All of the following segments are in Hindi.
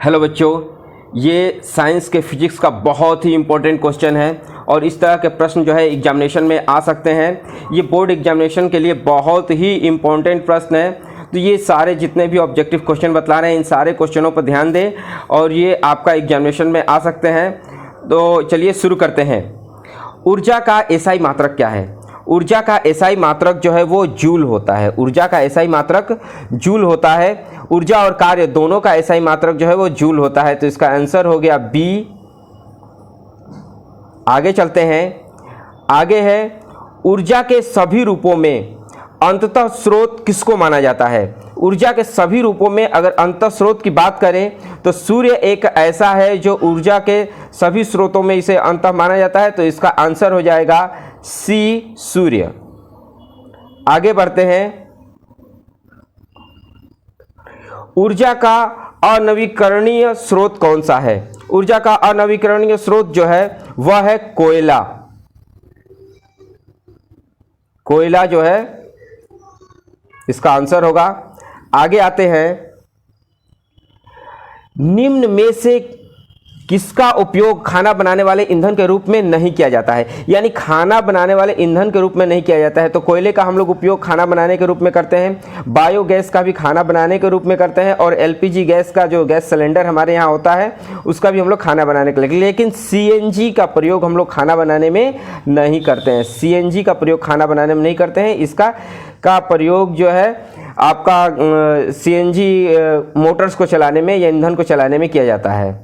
हेलो बच्चों, ये साइंस के फिजिक्स का बहुत ही इम्पोर्टेंट क्वेश्चन है और इस तरह के प्रश्न जो है एग्जामिनेशन में आ सकते हैं। ये बोर्ड एग्जामिनेशन के लिए बहुत ही इम्पोर्टेंट प्रश्न है। तो ये सारे जितने भी ऑब्जेक्टिव क्वेश्चन बतला रहे हैं, इन सारे क्वेश्चनों पर ध्यान दें और ये आपका एग्जामिनेशन में आ सकते हैं। तो चलिए शुरू करते हैं। ऊर्जा का एसआई मात्रक क्या है? ऊर्जा का एसआई मात्रक जो है वो जूल होता है। ऊर्जा का एसआई मात्रक जूल होता है। ऊर्जा और कार्य दोनों का एसआई मात्रक जो है वो जूल होता है। तो इसका आंसर हो गया बी। आगे चलते हैं। आगे है ऊर्जा के सभी रूपों में अंततः स्रोत किसको माना जाता है? ऊर्जा के सभी रूपों में अगर अंततः स्रोत की बात करें तो सूर्य एक ऐसा है जो ऊर्जा के सभी स्रोतों में इसे अंततः माना जाता है। तो इसका आंसर हो जाएगा सी, सूर्य। आगे बढ़ते हैं। ऊर्जा का अनवीकरणीय स्रोत कौन सा है? ऊर्जा का अनवीकरणीय स्रोत जो है वह है कोयला। कोयला जो है इसका आंसर होगा। आगे आते हैं। निम्न में से किसका उपयोग खाना बनाने वाले ईंधन के रूप में नहीं किया जाता है? यानी खाना बनाने वाले ईंधन के रूप में नहीं किया जाता है। तो कोयले का हम लोग उपयोग खाना बनाने के रूप में करते हैं, बायोगैस का भी खाना बनाने के रूप में करते हैं और एलपीजी गैस का जो गैस सिलेंडर हमारे यहाँ होता है उसका भी हम लोग खाना बनाने के लिए। लेकिन सीएनजी का प्रयोग हम लोग खाना बनाने में नहीं करते हैं। सीएनजी का प्रयोग खाना बनाने में नहीं करते हैं। इसका प्रयोग जो है आपका सीएनजी मोटर्स को चलाने में या ईंधन को चलाने में किया जाता है।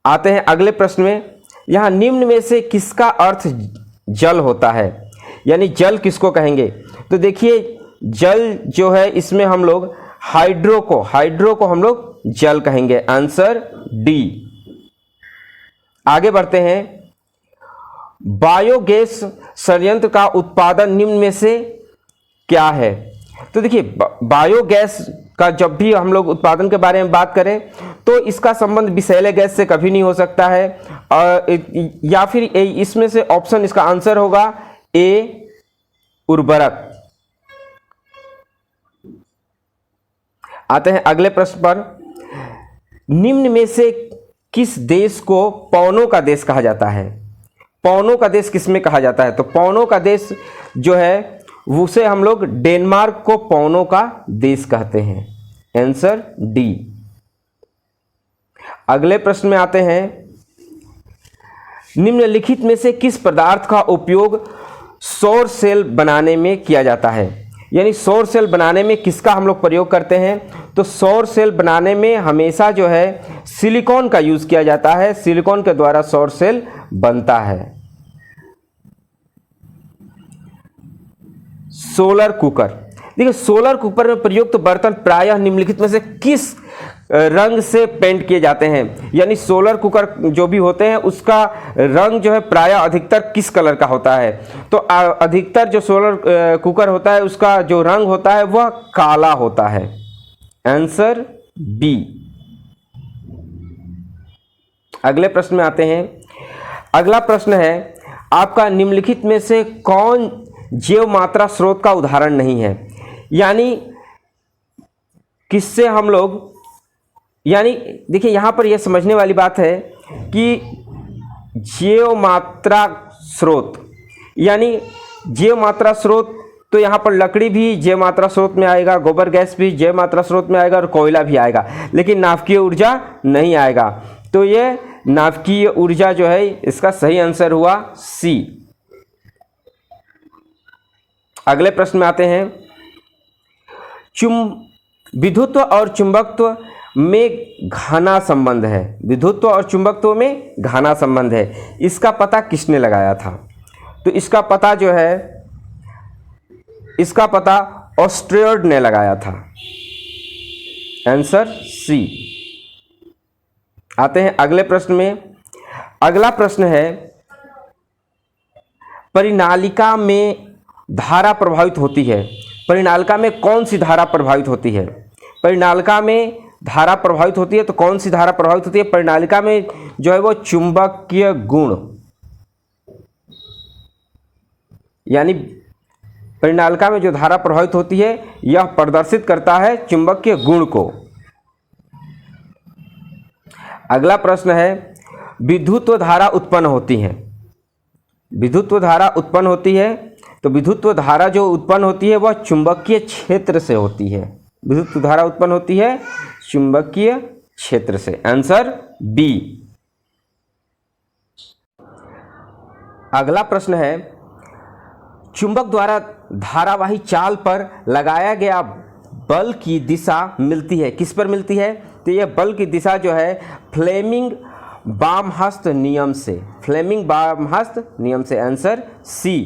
आते हैं अगले प्रश्न में। यहां निम्न में से किसका अर्थ जल होता है? यानी जल किसको कहेंगे? तो देखिए जल जो है इसमें हम लोग हाइड्रो को हम लोग जल कहेंगे। Answer D. आगे बढ़ते हैं। बायोगैस संयंत्र का उत्पादन निम्न में से क्या है? तो देखिए बायोगैस का जब भी हम लोग उत्पादन के बारे में बात करें तो इसका संबंध विषैले गैस से कभी नहीं हो सकता है। या फिर इसमें से ऑप्शन इसका आंसर होगा ए, उर्वरक। आते हैं अगले प्रश्न पर। निम्न में से किस देश को पवनों का देश कहा जाता है? पवनों का देश किसमें कहा जाता है? तो पवनों का देश जो है उसे हम लोग डेनमार्क को पवनों का देश कहते हैं। Answer D. अगले प्रश्न में आते हैं। निम्नलिखित में से किस पदार्थ का उपयोग सौर सेल बनाने में किया जाता है? यानी सौर सेल बनाने में किसका हम लोग प्रयोग करते हैं? तो सौर सेल बनाने में हमेशा जो है सिलिकॉन का यूज किया जाता है। सिलिकॉन के द्वारा सौर सेल बनता है। Solar cooker. देखिए सोलर कुकर में प्रयुक्त बर्तन प्रायः निम्नलिखित में से किस रंग से पेंट किए जाते हैं? यानी सोलर कुकर जो भी होते हैं उसका रंग जो है प्रायः अधिकतर किस कलर का होता है? तो अधिकतर जो सोलर कुकर होता है उसका जो रंग होता है वह काला होता है। Answer B. अगले प्रश्न में आते हैं। अगला प्रश्न है आपका निम्नलिखित में से कौन जैव मात्रा स्रोत का उदाहरण नहीं है? यानी किससे हम लोग, यानी देखिए यहां पर यह समझने वाली बात है कि जैव मात्रा स्रोत, यानी जैव मात्रा स्रोत तो यहां पर लकड़ी भी जैव मात्रा स्रोत में आएगा, गोबर गैस भी जैव मात्रा स्रोत में आएगा और कोयला भी आएगा, लेकिन नाभिकीय ऊर्जा नहीं आएगा। तो यह नाभिकीय ऊर्जा जो है इसका सही आंसर हुआ सी। अगले प्रश्न में आते हैं। विद्युत्व और चुंबकत्व में घना संबंध है। विद्युत्व और चुंबकत्व में घना संबंध है। इसका पता किसने लगाया था? तो इसका पता जो है इसका पता ऑस्ट्रियर्ड ने लगाया था। Answer C. आते हैं अगले प्रश्न में। अगला प्रश्न है परिनालिका में धारा प्रभावित होती है। परिनालिका में कौन सी धारा प्रभावित होती है? परिनालिका में धारा प्रभावित होती है तो कौन सी धारा प्रभावित होती है? परिनालिका में जो है वो चुंबकीय गुण, यानी परिनालिका में जो धारा प्रवाहित होती है यह प्रदर्शित करता है चुंबकीय गुण को। अगला प्रश्न है, विद्युत्व धारा उत्पन्न होती है। विद्युत्व धारा उत्पन्न होती है, तो विद्युत्व धारा जो उत्पन्न होती है वह चुंबकीय क्षेत्र से होती है। विद्युत्व धारा उत्पन्न होती है चुंबकीय क्षेत्र से। Answer B. अगला प्रश्न है, चुंबक द्वारा धारावाही चाल पर लगाया गया बल की दिशा मिलती है, किस पर मिलती है? तो यह बल की दिशा जो है फ्लेमिंग बामहस्त नियम से। फ्लेमिंग बामहस्त नियम से। Answer C.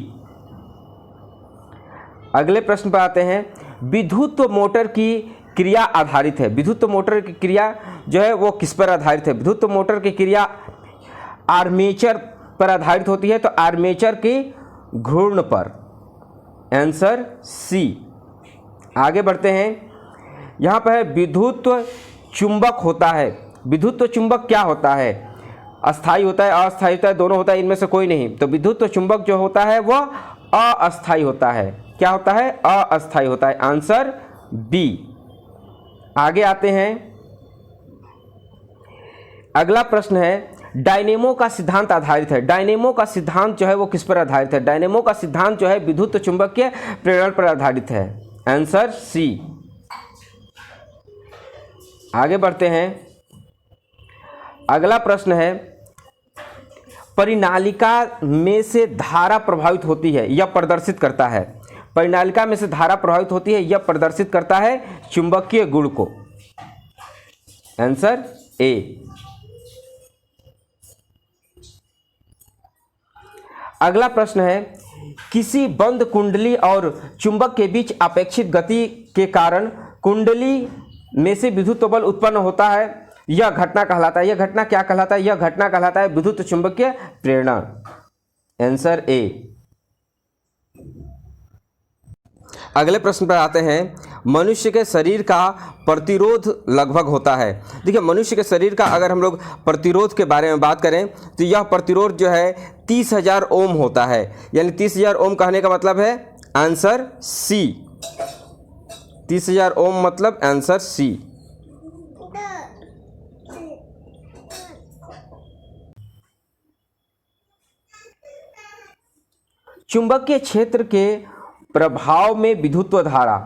अगले प्रश्न पर आते हैं, विद्युत मोटर की क्रिया आधारित है। विद्युत मोटर की क्रिया जो है वो किस पर आधारित है? विद्युत मोटर की क्रिया आर्मेचर पर आधारित होती है, तो आर्मेचर के घूर्ण पर। Answer C. आगे बढ़ते हैं, यहाँ पर है विद्युत चुंबक होता है। विद्युत चुंबक क्या होता है? अस्थायी होता है, अस्थायी होता है, दोनों होता है, इनमें से कोई नहीं। तो विद्युत चुंबक जो होता है वह अस्थायी होता है। क्या होता है? अस्थायी होता है। Answer B. आगे आते हैं, अगला प्रश्न है, डायनेमो का सिद्धांत आधारित है। डायनेमो का सिद्धांत जो है वो किस पर आधारित है? डायनेमो का सिद्धांत जो है विद्युत चुंबकीय प्रेरण पर आधारित है। Answer C. आगे बढ़ते हैं, अगला प्रश्न है, परिनालिका में से धारा प्रभावित होती है, यह प्रदर्शित करता है। परिनालिका में से धारा प्रभावित होती है, यह प्रदर्शित करता है चुंबकीय गुण को। Answer A. अगला प्रश्न है, किसी बंद कुंडली और चुंबक के बीच अपेक्षित गति के कारण कुंडली में से विद्युत बल उत्पन्न होता है, यह घटना कहलाता है। यह घटना क्या कहलाता है? यह घटना कहलाता है विद्युत चुंबकीय प्रेरणा। Answer A. अगले प्रश्न पर आते हैं, मनुष्य के शरीर का प्रतिरोध लगभग होता है। देखिए, मनुष्य के शरीर का अगर हम लोग प्रतिरोध के बारे में बात करें तो यह प्रतिरोध जो है 30,000 ओम होता है। यानी 30,000 ओम कहने का मतलब है आंसर सी। 30,000 ओम मतलब आंसर सी। चुंबकीय क्षेत्र के प्रभाव में विद्युत्व धारा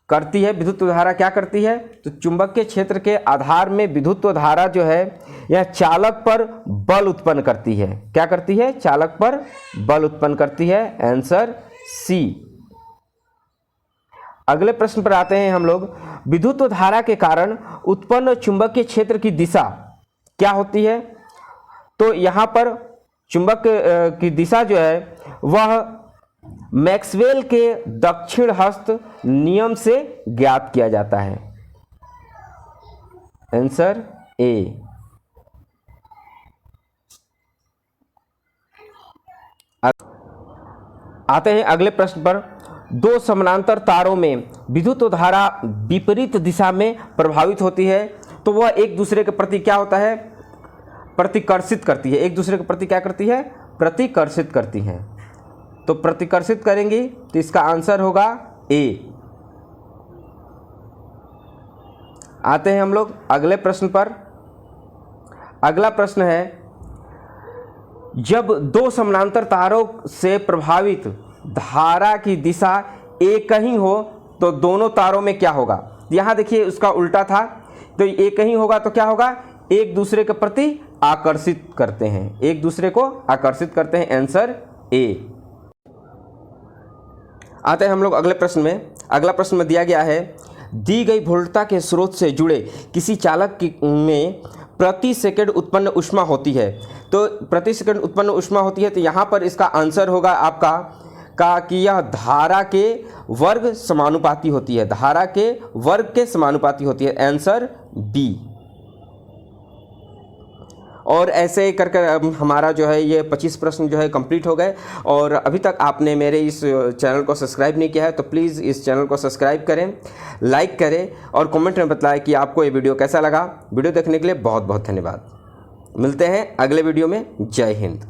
करती है। विद्युत्व धारा क्या करती है? तो चुंबकीय क्षेत्र के आधार में विद्युत्व धारा जो है यह चालक पर बल उत्पन्न करती है। क्या करती है? चालक पर बल उत्पन्न करती है। Answer C. अगले प्रश्न पर आते हैं हम लोग, विद्युत्व धारा के कारण उत्पन्न चुंबकीय क्षेत्र की दिशा क्या होती है? तो यहाँ पर चुंबक की दिशा जो है वह मैक्सवेल के दक्षिण हस्त नियम से ज्ञात किया जाता है। Answer A. आते हैं अगले प्रश्न पर, दो समानांतर तारों में विद्युत धारा विपरीत दिशा में प्रभावित होती है, तो वह एक दूसरे के प्रति क्या होता है? प्रतिकर्षित करती है। एक दूसरे के प्रति क्या करती है? प्रतिकर्षित करती है। तो प्रतिकर्षित करेंगी तो इसका आंसर होगा ए। आते हैं हम लोग अगले प्रश्न पर। अगला प्रश्न है, जब दो समानांतर तारों से प्रभावित धारा की दिशा एक ही हो तो दोनों तारों में क्या होगा? यहां देखिए उसका उल्टा था, तो एक ही होगा तो क्या होगा? एक दूसरे के प्रति आकर्षित करते हैं। एक दूसरे को आकर्षित करते हैं। Answer A. आते हैं हम लोग अगले प्रश्न में। अगला प्रश्न में दिया गया है, दी गई वोल्टता के स्रोत से जुड़े किसी चालक में प्रति सेकंड उत्पन्न ऊष्मा होती है। तो प्रति सेकंड उत्पन्न ऊष्मा होती है, तो यहाँ पर इसका आंसर होगा आपका कि यह धारा के वर्ग समानुपाती होती है। धारा के वर्ग के समानुपाती होती है। Answer B. और ऐसे करके हमारा जो है ये 25 प्रश्न जो है कंप्लीट हो गए। और अभी तक आपने मेरे इस चैनल को सब्सक्राइब नहीं किया है तो प्लीज़ इस चैनल को सब्सक्राइब करें, लाइक करें और कमेंट में बताएं कि आपको ये वीडियो कैसा लगा। वीडियो देखने के लिए बहुत बहुत धन्यवाद। मिलते हैं अगले वीडियो में। जय हिंद।